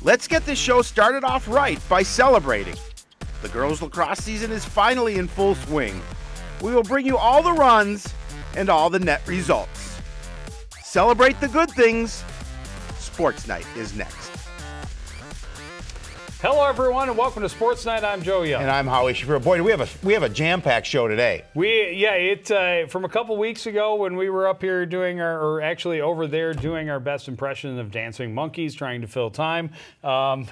Let's get this show started off right by celebrating. The girls' lacrosse season is finally in full swing. We will bring you all the runs and all the net results. Celebrate the good things. Sports Night is next. Hello, everyone, and welcome to Sports Night. I'm Joe Young. And I'm Howie Shapiro. Boy, we have a jam-packed show today. From a couple weeks ago when we were up here doing over there doing our best impression of Dancing Monkeys, trying to fill time, to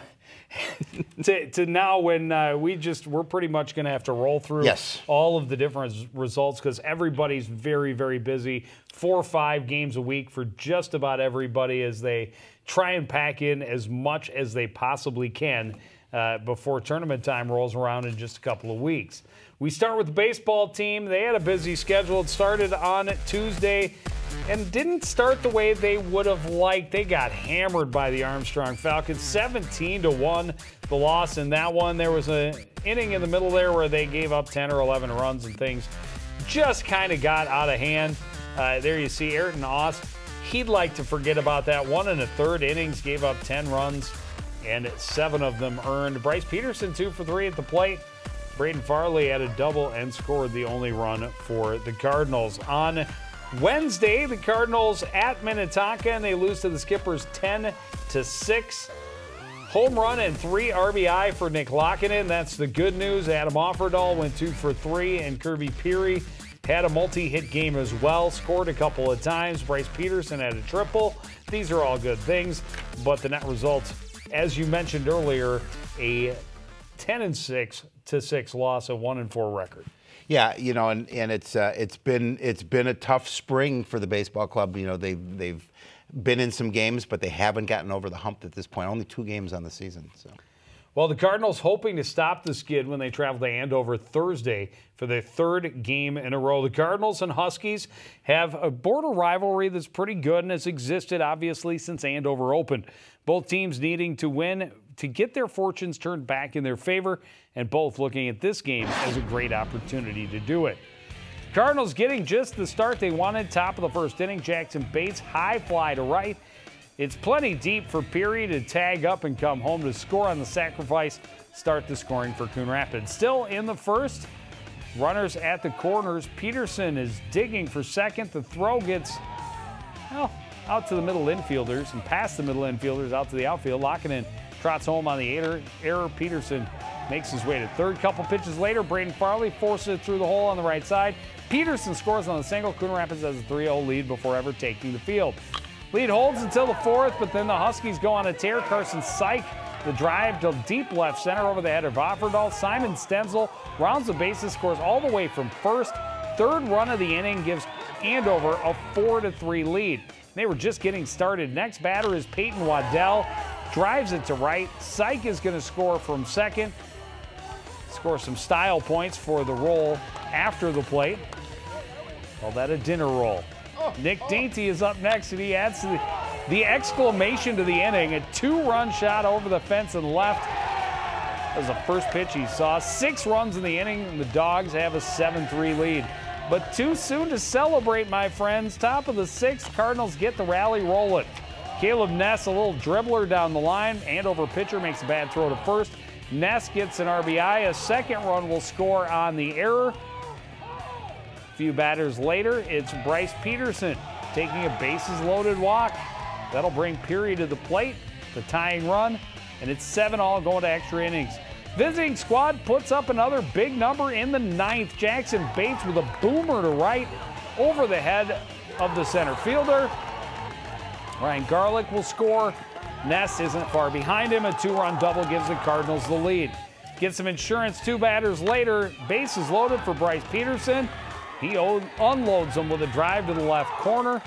now when we're pretty much going to have to roll through all of the different results because everybody's very, very busy. 4 or 5 games a week for just about everybody as they try and pack in as much as they possibly can before tournament time rolls around in just a couple of weeks. We start with the baseball team. They had a busy schedule. It started on Tuesday and didn't start the way they would have liked. They got hammered by the Armstrong Falcons, 17-1, the loss in that one. There was an inning in the middle there where they gave up 10 or 11 runs and things just kind of got out of hand. There you see Ayrton Ost. He'd like to forget about that. 1 1/3 innings, gave up 10 runs, and 7 of them earned. Bryce Peterson, 2 for 3 at the plate. Braden Farley had a double and scored the only run for the Cardinals. On Wednesday, the Cardinals at Minnetonka, and they lose to the Skippers 10-6. Home run and 3 RBI for Nick Lockinen. That's the good news. Adam Offerdahl went 2 for 3, and Kirby Peary had a multi-hit game as well, scored a couple of times. Bryce Peterson had a triple. These are all good things, but the net result, as you mentioned earlier, a 10-6 loss, a 1-4 record. Yeah, and it's been a tough spring for the baseball club. They've been in some games, but they haven't gotten over the hump at this point. Only 2 games on the season. So. Well, the Cardinals hoping to stop the skid when they travel to Andover Thursday for their 3rd game in a row. The Cardinals and Huskies have a border rivalry that's pretty good and has existed, obviously, since Andover opened. Both teams needing to win to get their fortunes turned back in their favor, and both looking at this game as a great opportunity to do it. Cardinals getting just the start they wanted. Top of the first inning, Jackson Bates, high fly to right. It's plenty deep for Peary to tag up and come home to score on the sacrifice, start the scoring for Coon Rapids. Still in the first, runners at the corners. Peterson is digging for second. The throw gets, out to the middle infielders and past the middle infielders out to the outfield. Lockinen trots home on the error. Peterson makes his way to third. Couple pitches later, Braden Farley forces it through the hole on the right side. Peterson scores on the single. Coon Rapids has a 3-0 lead before ever taking the field. Lead holds until the 4th, but then the Huskies go on a tear. Carson Syke, the drive to deep left center over the head of Offerdahl. Simon Stenzel rounds the bases, scores all the way from first. 3rd run of the inning gives Andover a 4-3 lead. They were just getting started. Next batter is Peyton Waddell. Drives it to right. Syke is going to score from second. Score some style points for the roll after the plate. Call that a dinner roll. Nick Dainty is up next, and he adds the exclamation to the inning. A 2-run shot over the fence and left. That was the first pitch he saw. 6 runs in the inning, and the Dogs have a 7-3 lead. But too soon to celebrate, my friends. Top of the 6th, Cardinals get the rally rolling. Caleb Ness, a little dribbler down the line. Andover pitcher makes a bad throw to first. Ness gets an RBI. A 2nd run will score on the error. A few batters later, it's Bryce Peterson taking a bases-loaded walk. That'll bring Peary to the plate, the tying run, and it's 7-all going to extra innings. Visiting squad puts up another big number in the 9th. Jackson Bates with a boomer to right over the head of the center fielder. Ryan Garlick will score. Ness isn't far behind him. A 2-run double gives the Cardinals the lead. Get some insurance 2 batters later. Bases loaded for Bryce Peterson. He unloads them with a drive to the left corner.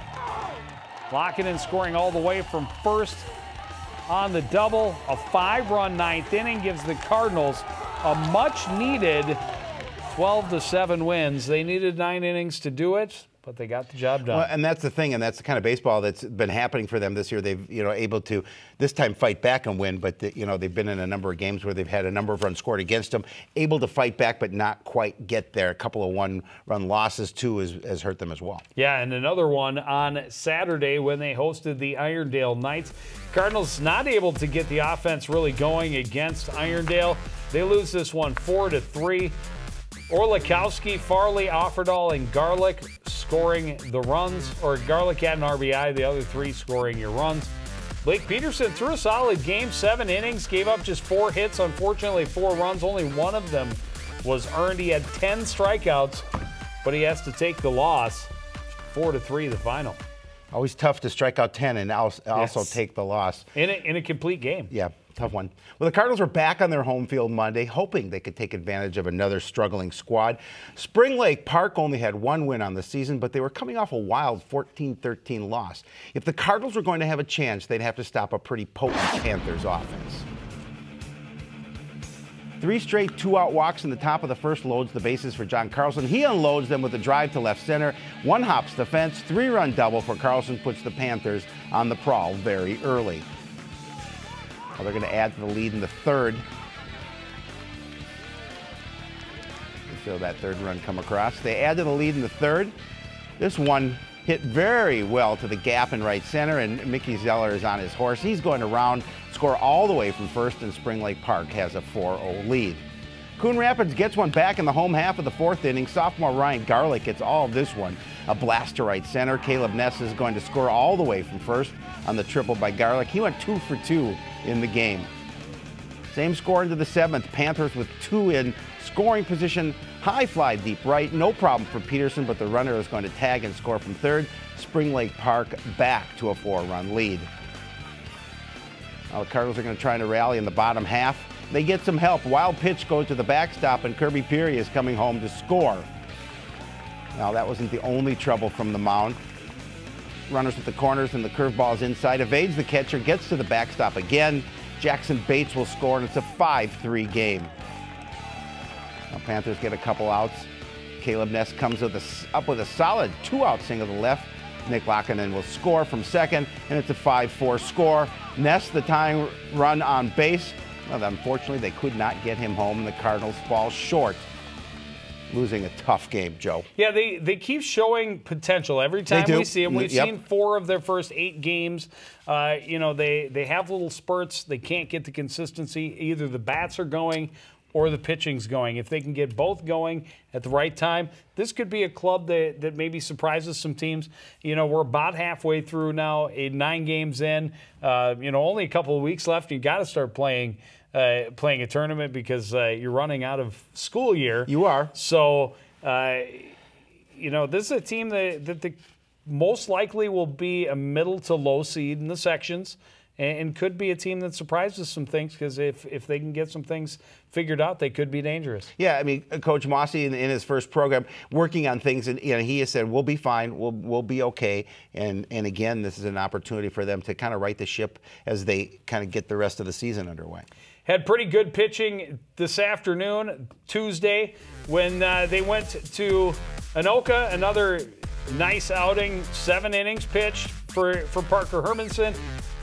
Lockinen scoring all the way from first on the double. A 5-run 9th inning gives the Cardinals a much-needed 12-7 wins. They needed 9 innings to do it. but they got the job done. Well, and that's the thing, and that's the kind of baseball that's been happening for them this year. They've, able to this time fight back and win, but they've been in a number of games where they've had a number of runs scored against them, able to fight back but not quite get there. A couple of one-run losses too has hurt them as well. Yeah, and another one on Saturday when they hosted the Irondale Knights. Cardinals not able to get the offense really going against Irondale. They lose this one 4-3. Orlikowski, Farley, Offerdahl, and Garlick scoring the runs, or Garlick had an RBI, the other three scoring your runs. Blake Peterson threw a solid game, 7 innings, gave up just 4 hits, unfortunately 4 runs. Only one of them was earned. He had 10 strikeouts, but he has to take the loss. 4-3 the final. Always tough to strike out 10 and also take the loss. In a complete game. Yeah, tough one. Well, the Cardinals were back on their home field Monday, hoping they could take advantage of another struggling squad. Spring Lake Park only had 1 win on the season, but they were coming off a wild 14-13 loss. If the Cardinals were going to have a chance, they'd have to stop a pretty potent Panthers offense. 3 straight 2-out walks in the top of the first loads the bases for John Carlson. He unloads them with a drive to left center. 1 hops the fence, 3-run double for Carlson puts the Panthers on the prowl very early. Well, they're going to add to the lead in the 3rd. You feel that 3rd run come across. They add to the lead in the 3rd. This one hit very well to the gap in right center, and Mickey Zeller is on his horse. He's going to round, score all the way from first, and Spring Lake Park has a 4-0 lead. Coon Rapids gets one back in the home half of the 4th inning. Sophomore Ryan Garlick gets all of this one. A blast to right center. Caleb Ness is going to score all the way from first on the triple by Garlick. He went 2 for 2 in the game. Same score into the 7th. Panthers with 2 in scoring position. High fly deep right. No problem for Peterson, but the runner is going to tag and score from 3rd. Spring Lake Park back to a 4-run lead. Now the Cardinals are going to try to rally in the bottom half. They get some help. Wild pitch goes to the backstop, and Kirby Peary is coming home to score. Now that wasn't the only trouble from the mound. Runners at the corners and the curveball's inside. Evades the catcher, gets to the backstop again. Jackson Bates will score, and it's a 5-3 game. Now Panthers get a couple outs. Caleb Ness comes up with a solid 2-out single to left. Nick Lockinen will score from second, and it's a 5-4 score. Ness, the tying run on base. Well, unfortunately, they could not get him home, and the Cardinals fall short. Losing a tough game, Joe. Yeah, they keep showing potential every time we see them. We've seen 4 of their first 8 games. They have little spurts. They can't get the consistency. Either the bats are going or the pitching's going. If they can get both going at the right time, this could be a club that maybe surprises some teams. We're about halfway through now, 9 games in. Only a couple of weeks left. You got to start playing a tournament because you're running out of school year. You are. So, this is a team that most likely will be a middle to low seed in the sections and could be a team that surprises some things because if they can get some things figured out, they could be dangerous. Yeah, I mean, Coach Mossy in his first program working on things, and he has said, we'll be fine, we'll be okay. And again, this is an opportunity for them to kind of right the ship as they kind of get the rest of the season underway. Had pretty good pitching this afternoon, Tuesday, when they went to Anoka. Another nice outing, 7 innings pitched for Parker Hermanson.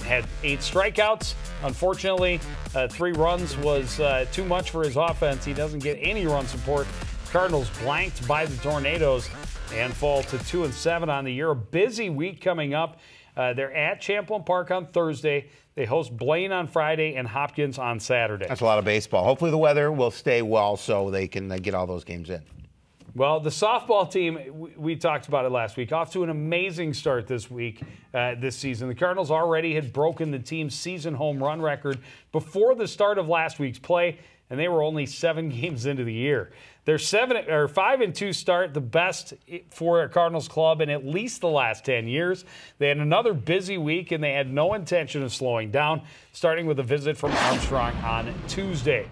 Had 8 strikeouts. Unfortunately, 3 runs was too much for his offense. He doesn't get any run support. Cardinals blanked by the Tornadoes and fall to 2-7 on the year. A busy week coming up. They're at Champlain Park on Thursday. They host Blaine on Friday and Hopkins on Saturday. That's a lot of baseball. Hopefully the weather will stay well so they can get all those games in. Well, the softball team, we talked about it last week, off to an amazing start this season. The Cardinals already had broken the team's season home run record before the start of last week's play, and they were only 7 games into the year. Their 5-2 start, the best for a Cardinals club in at least the last 10 years. They had another busy week, and they had no intention of slowing down, starting with a visit from Armstrong on Tuesday.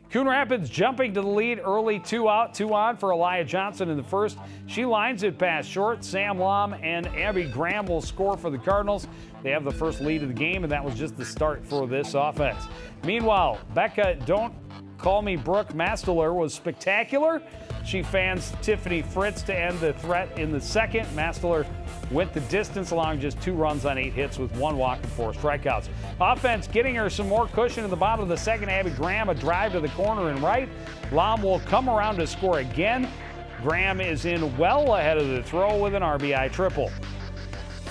Coon Rapids jumping to the lead early, 2 out, 2 on for Elia Johnson in the first. She lines it past short. Sam Lom and Abby Graham will score for the Cardinals. They have the first lead of the game, and that was just the start for this offense. Meanwhile, Becca Call Me Brooke Masteler was spectacular. She fans Tiffany Fritz to end the threat in the second. Masteler went the distance, allowing just 2 runs on 8 hits with 1 walk and 4 strikeouts. Offense getting her some more cushion in the bottom of the second. Abby Graham, a drive to the corner and right. Lam will come around to score again. Graham is in well ahead of the throw with an RBI triple.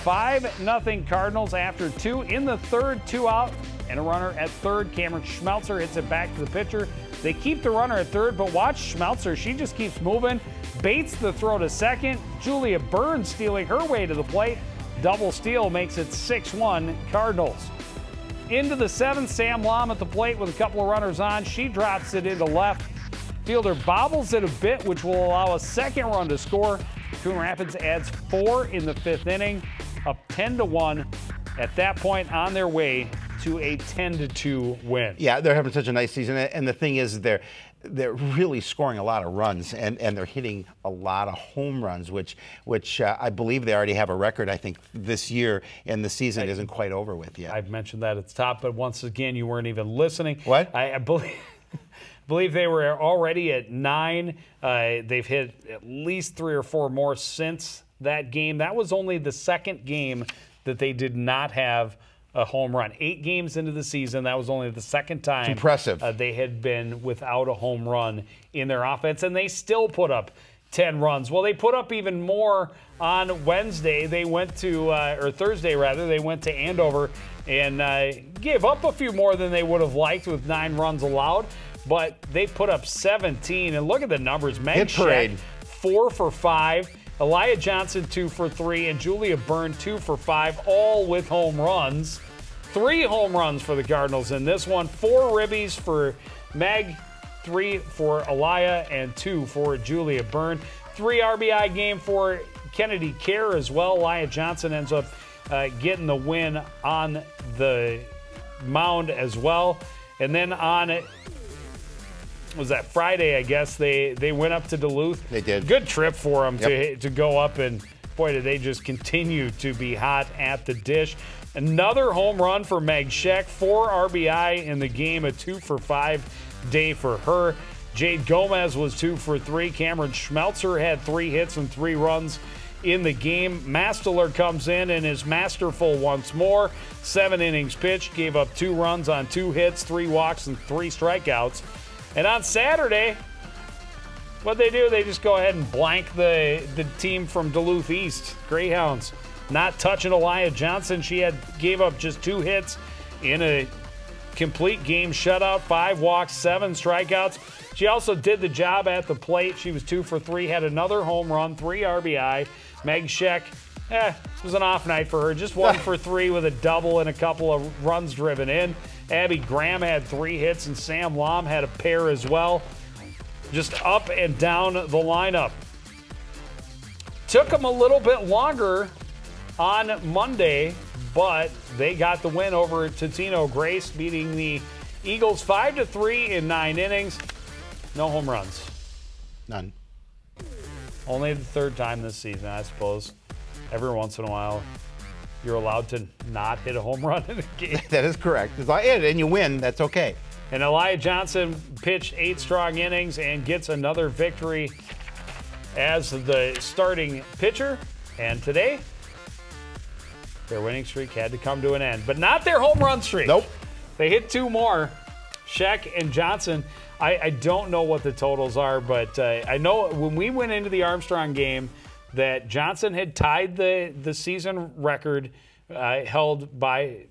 5-0 Cardinals after 2 in the third, 2 out and a runner at third. Cameron Schmelzer hits it back to the pitcher. They keep the runner at third, but watch Schmelzer. She just keeps moving. Bates the throw to second. Julia Burns stealing her way to the plate. Double steal makes it 6-1 Cardinals. Into the 7th, Sam Lam at the plate with a couple of runners on. She drops it into left. Fielder bobbles it a bit, which will allow a second run to score. Coon Rapids adds 4 in the 5th inning, up 10-1. At that point, on their way to a 10-2 win. Yeah, they're having such a nice season, and the thing is, they're really scoring a lot of runs, and they're hitting a lot of home runs, which I believe they already have a record, I think, this year, and the season isn't quite over with yet. I've mentioned that at the top, but once again, you weren't even listening. What? I believe they were already at 9. They've hit at least 3 or 4 more since that game. That was only the second game that they did not have a home run. 8 games into the season, that was only the second time. It's impressive. They had been without a home run in their offense, and they still put up 10 runs. Well, they put up even more on Wednesday. They went to, or Thursday rather, they went to Andover and gave up a few more than they would have liked with 9 runs allowed, but they put up 17. And look at the numbers. Meg Scheck, 4 for 5. Elia Johnson, 2 for 3, and Julia Byrne, 2 for 5, all with home runs. 3 home runs for the Cardinals in this one. 4 ribbies for Meg, 3 for Elia, and 2 for Julia Byrne. 3 RBI game for Kennedy Kerr as well. Elia Johnson ends up getting the win on the mound as well. And then on was that Friday, I guess, they went up to Duluth. They did. Good trip for them to go up, and boy, did they just continue to be hot at the dish. Another home run for Meg Scheck, 4 RBI in the game, a 2 for 5 day for her. Jade Gomez was 2 for 3. Cameron Schmelzer had 3 hits and 3 runs in the game. Masteler comes in and is masterful once more. 7 innings pitched, gave up 2 runs on 2 hits, 3 walks, and 3 strikeouts. And on Saturday, what they do, they just go ahead and blank the team from Duluth East, Greyhounds. Not touching Elia Johnson. She gave up just 2 hits in a complete game shutout, 5 walks, 7 strikeouts. She also did the job at the plate. She was 2 for 3, had another home run, 3 RBI. Meg Scheck, it was an off night for her. Just 1 for 3 with a double and a couple of runs driven in. Abby Graham had 3 hits, and Sam Lam had a pair as well. Just up and down the lineup. Took them a little bit longer on Monday, but they got the win over Totino Grace, beating the Eagles 5-3 in 9 innings. No home runs. None. Only the 3rd time this season, I suppose. Every once in a while, you're allowed to not hit a home run in a game. That is correct. And you win, that's okay. And Elia Johnson pitched 8 strong innings and gets another victory as the starting pitcher. And today, their winning streak had to come to an end. But not their home run streak. Nope. They hit 2 more. Scheck and Johnson. I don't know what the totals are, but I know when we went into the Armstrong game that Johnson had tied the season record held by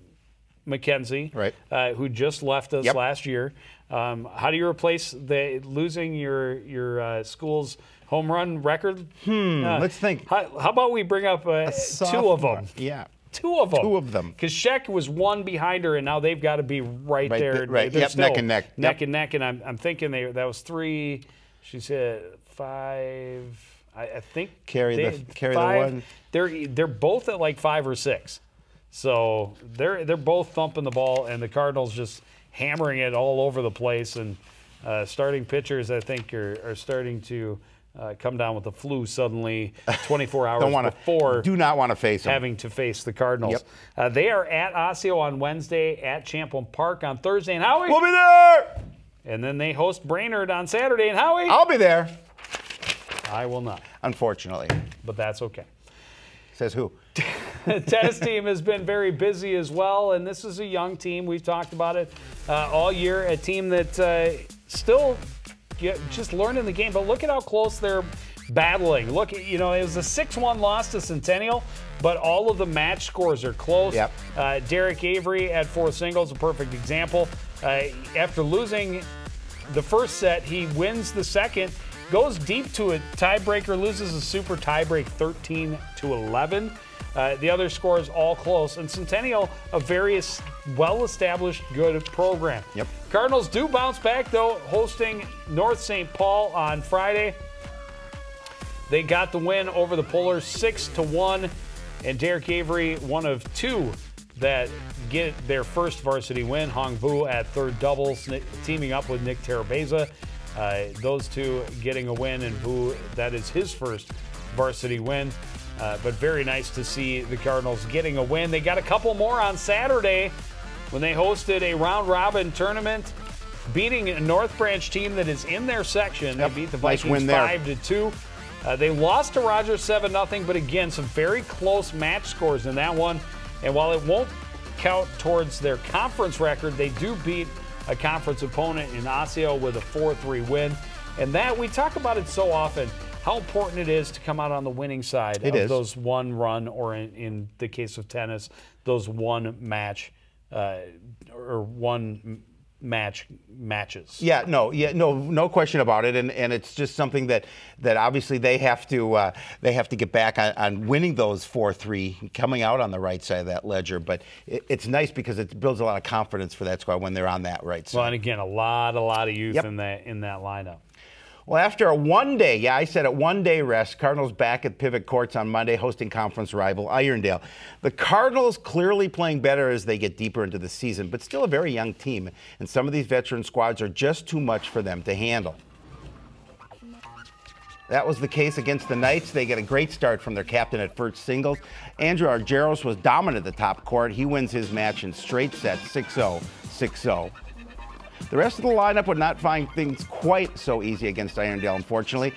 McKenzie, right, who just left us last year. How do you replace losing your school's home run record? Let's think. How about we bring up 2 of them? Yeah. 2 of them. 2 of them. Because Scheck was 1 behind her, and now they've got to be right there. Right. Yep, neck and neck. Neck and neck, and I'm thinking that was 3. She said 5. I think carry the 1. They're both at like 5 or 6. So they're both thumping the ball, and the Cardinals just hammering it all over the place. And starting pitchers, I think, are starting to come down with the flu suddenly 24 hours before. Do not want to face them. Having to face the Cardinals. They are at Osseo on Wednesday, at Champlin Park on Thursday. And Howie, we'll be there. And then they host Brainerd on Saturday. And Howie? I'll be there. I will not. Unfortunately. But that's okay. Says who? The tennis team has been very busy as well, and this is a young team. We've talked about it all year. A team that still just learning the game, but look at how close they're battling. Look, it was a 6-1 loss to Centennial, but all of the match scores are close. Yep. Derek Avery at 4 singles, a perfect example. After losing the first set, he wins the second, goes deep to a tiebreaker, loses a super tiebreak 13-11. The other scores all close. And Centennial, a very well-established, good program. Yep. Cardinals do bounce back, though, hosting North St. Paul on Friday. They got the win over the Pullers 6-1. And Derek Avery, one of 2 that get their first varsity win. Hong Vu at third doubles, teaming up with Nick Terabeza. Those 2 getting a win, and Vu, that is his first varsity win. But very nice to see the Cardinals getting a win. They got a couple more on Saturday when they hosted a round-robin tournament, beating a North Branch team that is in their section. Yep. They beat the Nice Vikings win there. 5-2. They lost to Rogers 7-0, but again, some very close match scores in that one. And while it won't count towards their conference record, they do beat a conference opponent in Osseo with a 4-3 win. And that, we talk about it so often, how important it is to come out on the winning side of those one run, or in the case of tennis, those one match or one matches. No question about it, and it's just something that obviously they have to get back on winning those 4-3, coming out on the right side of that ledger. But it's nice because it builds a lot of confidence for that squad when they're on that right side. Well, and again, a lot of youth in that lineup. Well, after a one-day rest, Cardinals back at Pivot Courts on Monday, hosting conference rival Irondale. The Cardinals clearly playing better as they get deeper into the season, but still a very young team, and some of these veteran squads are just too much for them to handle. That was the case against the Knights. They get a great start from their captain at first singles. Andrew Argyros was dominant at the top court. He wins his match in straight sets, 6-0, 6-0. The rest of the lineup would not find things quite so easy against Irondale, unfortunately.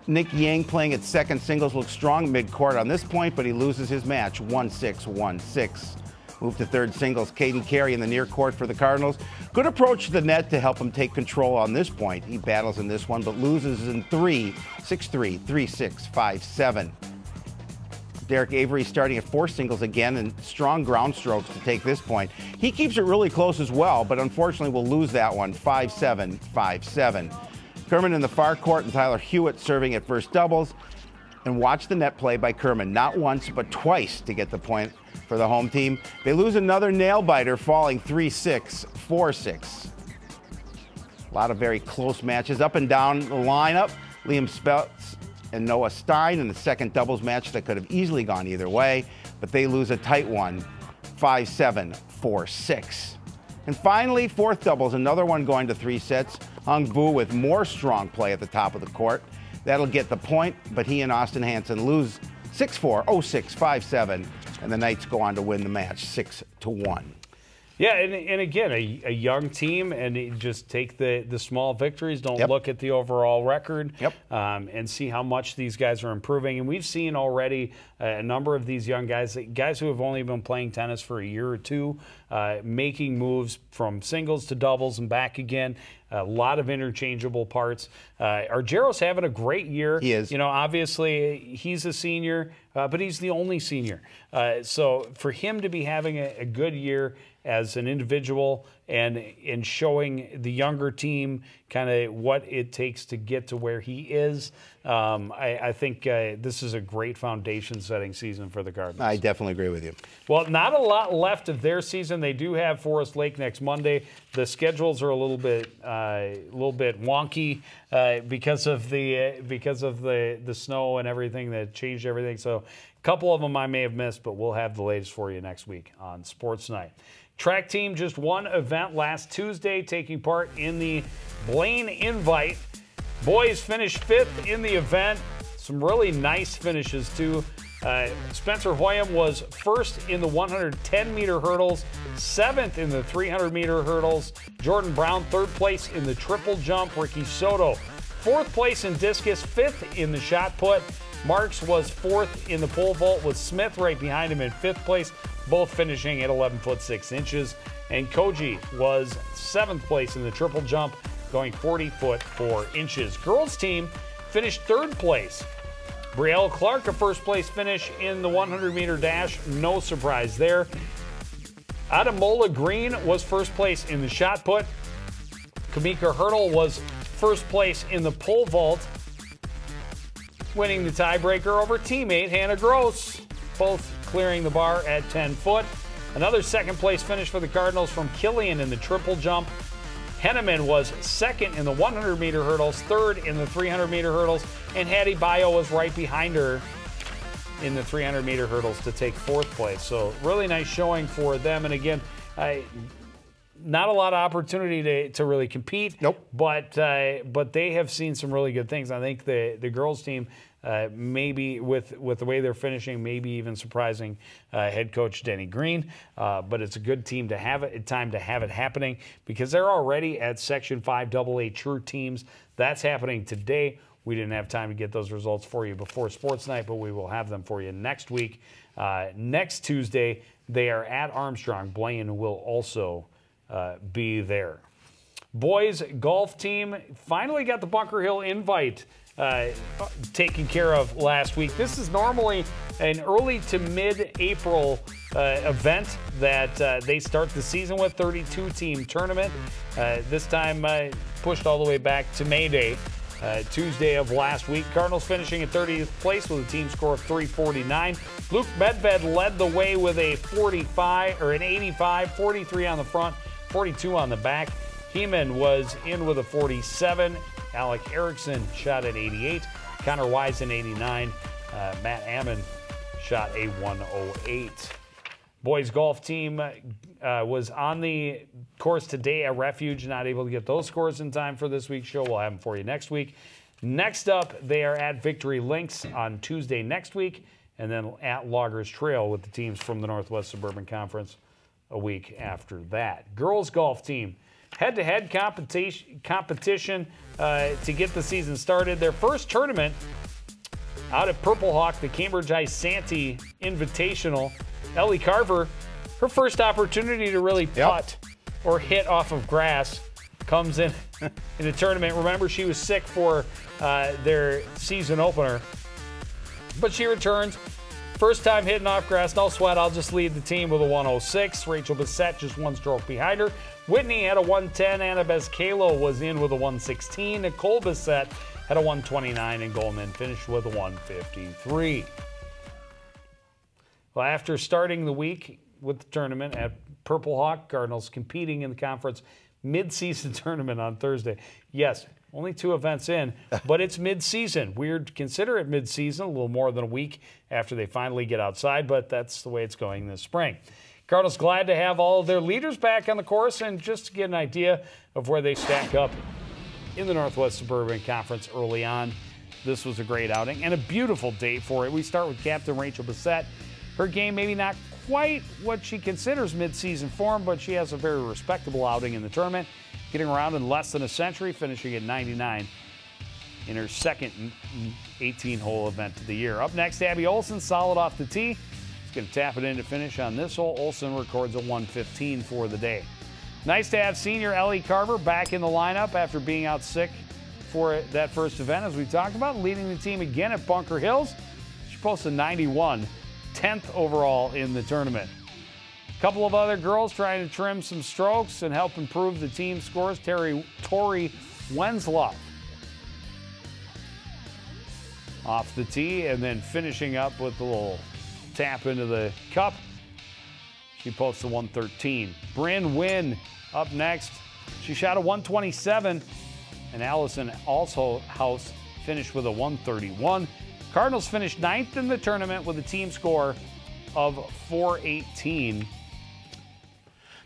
Nick Yang, playing at second singles, looks strong mid-court on this point, but he loses his match 1-6, 1-6. Move to third singles. Caden Carey in the near court for the Cardinals. Good approach to the net to help him take control on this point. He battles in this one, but loses in 3, 6-3, 3-6, 5-7. Derek Avery starting at four singles again, and strong ground strokes to take this point. He keeps it really close as well, but unfortunately will lose that one, 5-7, 5-7. Kerman in the far court, and Tyler Hewitt serving at first doubles. And watch the net play by Kerman, not once but twice to get the point for the home team. They lose another nail-biter, falling 3-6, 4-6. A lot of very close matches up and down the lineup. Liam Speltz and Noah Stein in the second doubles match that could have easily gone either way, but they lose a tight one, 5-7, 4-6. And finally, fourth doubles, another one going to 3 sets. Hung Vu with more strong play at the top of the court. That'll get the point, but he and Austin Hansen lose 6-4, 0-6, 5-7, and the Knights go on to win the match 6-1. Yeah, and again, a young team, and just take the small victories. Don't look at the overall record, and see how much these guys are improving. And we've seen already a number of these young guys who have only been playing tennis for a year or two, making moves from singles to doubles and back again. A lot of interchangeable parts. Argyros having a great year. He is. You know, obviously he's a senior, but he's the only senior. So for him to be having a good year as an individual and showing the younger team kind of what it takes to get to where he is, I think this is a great foundation-setting season for the Cardinals. I definitely agree with you. Well, not a lot left of their season. They do have Forest Lake next Monday. The schedules are a little bit wonky because of the snow and everything that changed everything. So a couple of them I may have missed, but we'll have the latest for you next week on Sports Night. Track team just one event last Tuesday, taking part in the Blaine Invite. Boys finished 5th in the event. Some really nice finishes too. Spencer Hoyam was first in the 110-meter hurdles, 7th in the 300-meter hurdles. Jordan Brown, 3rd place in the triple jump. Ricky Soto, 4th place in discus, 5th in the shot put. Marks was 4th in the pole vault, with Smith right behind him in 5th place, both finishing at 11 foot 6 inches. And Koji was 7th place in the triple jump, going 40 foot 4 inches. Girls team finished 3rd place. Brielle Clark, a 1st place finish in the 100-meter dash. No surprise there. Adamola Green was 1st place in the shot put. Kamika Hurdle was 1st place in the pole vault, winning the tiebreaker over teammate Hannah Gross, both clearing the bar at 10 foot. Another 2nd place finish for the Cardinals from Killian in the triple jump. Henneman was 2nd in the 100-meter hurdles, 3rd in the 300-meter hurdles, and Hattie Bayo was right behind her in the 300-meter hurdles to take 4th place. So really nice showing for them. And again, not a lot of opportunity to really compete. Nope. But they have seen some really good things. I think the girls team, maybe with the way they're finishing, maybe even surprising head coach Denny Green. But it's a good team to have it, time to have it happening, because they're already at Section 5 AA true teams. That's happening today. We didn't have time to get those results for you before Sports Night, but we will have them for you next week. Next Tuesday, they are at Armstrong. Blaine will also be there. Boys golf team finally got the Bunker Hill invite taken care of last week. This is normally an early to mid-April event that they start the season with, 32-team tournament. This time pushed all the way back to May Day, Tuesday of last week. Cardinals finishing at 30th place with a team score of 349. Luke Medved led the way with a 45 or an 85, 43 on the front, 42 on the back. Heeman was in with a 47. Alec Erickson shot at 88. Connor Wise an 89. Matt Ammon shot a 108. Boys golf team was on the course today at Refuge, not able to get those scores in time for this week's show. We'll have them for you next week. Next up, they are at Victory Links on Tuesday next week, and then at Loggers Trail with the teams from the Northwest Suburban Conference a week after that. Girls golf team, head-to-head competition to get the season started. Their first tournament out at Purple Hawk, the Cambridge Ice Santee Invitational. Ellie Carver, her first opportunity to really putt or hit off of grass, comes in a tournament. Remember, she was sick for their season opener, but she returns. First time hitting off grass, no sweat. I'll just lead the team with a 106. Rachel Bissett just one stroke behind her. Whitney had a 110. Anna Bezcalo was in with a 116. Nicole Bissett had a 129, and Goldman finished with a 153. Well, after starting the week with the tournament at Purple Hawk, Cardinals competing in the conference mid-season tournament on Thursday. Yes, only 2 events in, but it's mid-season. Weird to consider it mid-season, a little more than a week after they finally get outside, but that's the way it's going this spring. Cardinals glad to have all of their leaders back on the course, and just to get an idea of where they stack up in the Northwest Suburban Conference early on, this was a great outing and a beautiful day for it. We start with Captain Rachel Bissett. Her game maybe not quite what she considers mid-season form, but she has a very respectable outing in the tournament, getting around in less than a century, finishing at 99 in her second 18-hole event of the year. Up next, Abby Olson, solid off the tee. She's going to tap it in to finish on this hole. Olson records a 115 for the day. Nice to have senior Ellie Carver back in the lineup after being out sick for that first event, as we talked about, leading the team again at Bunker Hills. She posted 91, 10th overall in the tournament. A couple of other girls trying to trim some strokes and help improve the team scores. Tori Wenslow off the tee, and then finishing up with a little tap into the cup. She posts a 113. Bryn Wynn up next. She shot a 127, and Allison Alshouse finished with a 131. Cardinals finished 9th in the tournament with a team score of 418.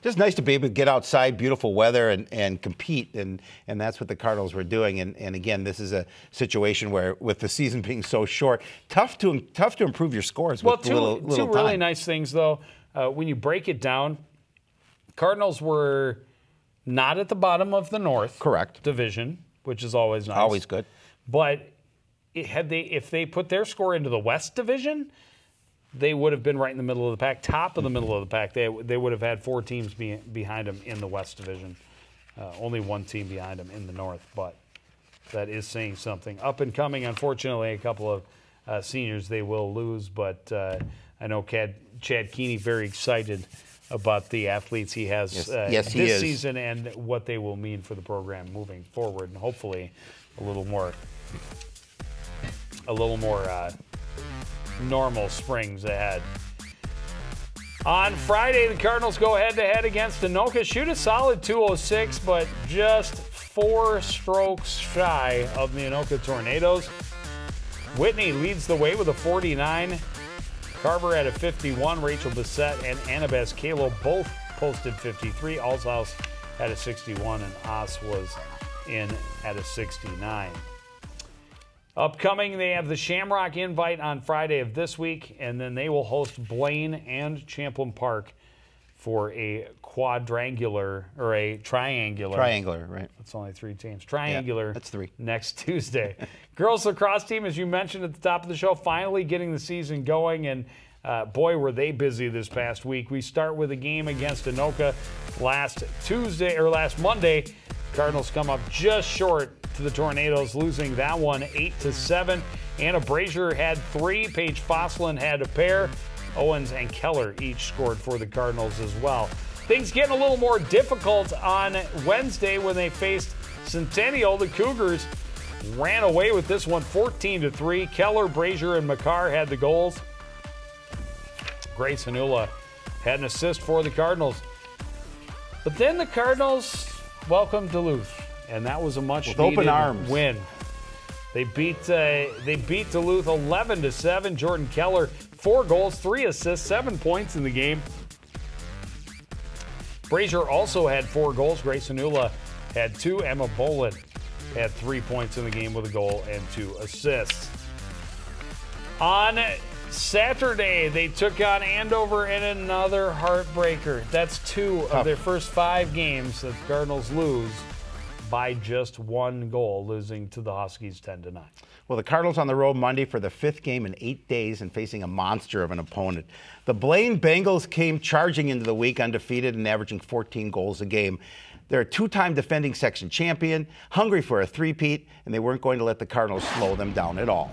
just nice to be able to get outside, beautiful weather, and compete, and that's what the Cardinals were doing. And again, this is a situation where, with the season being so short, tough to improve your scores. Well, with little two time. really nice things though. When you break it down, Cardinals were not at the bottom of the North Division, which is always nice. Always good. But if they put their score into the West Division, they would have been right in the middle of the pack, top of the middle of the pack. They would have had 4 teams behind them in the West Division. Only 1 team behind them in the North, but that is saying something. Up and coming, unfortunately, a couple of seniors they will lose, but I know Chad Keeney very excited about the athletes he has this season and what they will mean for the program moving forward, and hopefully a little more normal springs ahead. On Friday, the Cardinals go head-to-head against Anoka, shoot a solid .206, but just 4 strokes shy of the Anoka Tornadoes. Whitney leads the way with a 49. Carver had a 51. Rachel Bissett and Annabeth Kalo both posted 53. Alshouse had a 61, and Oss was in at a 69. Upcoming, they have the Shamrock Invite on Friday of this week, and then they will host Blaine and Champlain Park for a quadrangular, or a triangular. Triangular, right. That's only 3 teams. Triangular. Yeah, that's 3. Next Tuesday. Girls lacrosse team, as you mentioned at the top of the show, finally getting the season going, and boy, were they busy this past week. We start with a game against Anoka last Monday. Cardinals come up just short to the Tornadoes, losing that one 8-7. Anna Brazier had 3. Paige Fosslin had a pair. Owens and Keller each scored for the Cardinals as well. Things getting a little more difficult on Wednesday when they faced Centennial. The Cougars ran away with this one 14-3. Keller, Brazier, and McCarr had the goals. Grace Hanula had an assist for the Cardinals. But then the Cardinals welcomed Duluth, and that was a much-needed win. They beat Duluth 11-7. Jordan Keller, 4 goals, 3 assists, 7 points in the game. Brazier also had 4 goals. Grace Hanula had 2. Emma Bolin had 3 points in the game with a goal and 2 assists. On Saturday, they took on Andover in another heartbreaker. That's 2 of their first 5 games that the Cardinals lose by just 1 goal, losing to the Huskies 10-9. Well, the Cardinals on the road Monday for the 5th game in 8 days and facing a monster of an opponent. The Blaine Bengals came charging into the week undefeated and averaging 14 goals a game. They're a 2-time defending section champion, hungry for a three-peat, and they weren't going to let the Cardinals slow them down at all.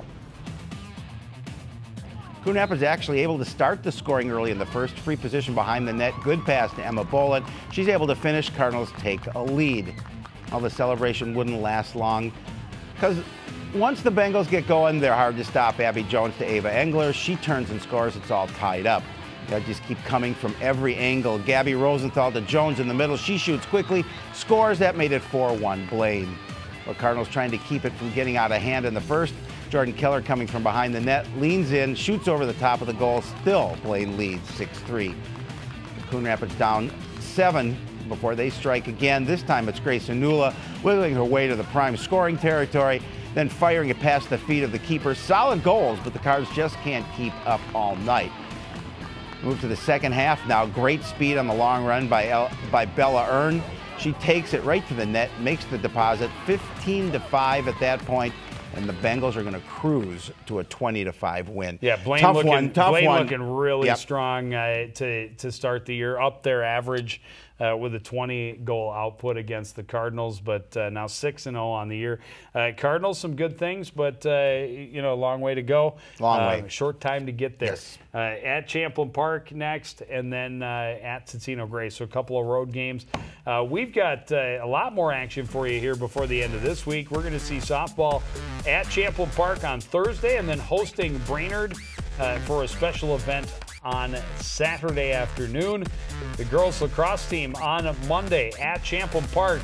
Coon Rapids actually able to start the scoring early in the first. Free position behind the net. Good pass to Emma Bolin. She's able to finish. Cardinals take a lead. Well, the celebration wouldn't last long because once the Bengals get going, they're hard to stop. Abby Jones to Ava Engler. She turns and scores. It's all tied up. They just keep coming from every angle. Gabby Rosenthal to Jones in the middle. She shoots quickly, scores. That made it 4-1 Blaine. Well, Cardinals trying to keep it from getting out of hand in the first. Jordan Keller coming from behind the net, leans in, shoots over the top of the goal. Still, Blaine leads 6-3. Coon Rapids down 7 before they strike again. This time it's Grace Hanula wiggling her way to the prime scoring territory, then firing it past the feet of the keeper. Solid goals, but the Cards just can't keep up all night. Move to the second half now. Great speed on the long run by Bella Earn. She takes it right to the net, makes the deposit. 15-5 at that point. And the Bengals are going to cruise to a 20-5 win. Yeah, Blaine tough looking, one. Blaine looking really strong to start the year. Up their average with a 20-goal output against the Cardinals, but now 6-0 on the year. Cardinals, some good things, but a long way to go. Long way. Short time to get there. Yes. At Champlain Park next, and then at Totino Gray. So a couple of road games. We've got a lot more action for you here before the end of this week. We're going to see softball at Champlain Park on Thursday, and then hosting Brainerd for a special event on Saturday afternoon. The girls lacrosse team on Monday at Champlain Park.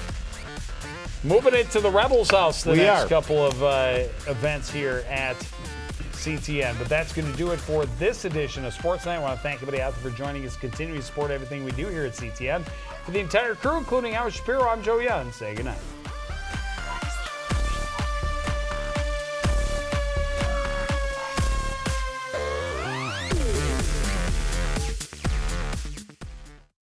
Moving it to the Rebels house the next couple of events here at CTN. But that's going to do it for this edition of Sports Night. I want to thank everybody out there for joining us, continuing to support everything we do here at CTN. For the entire crew, including Howard Shapiro, I'm Joe Young. Say goodnight.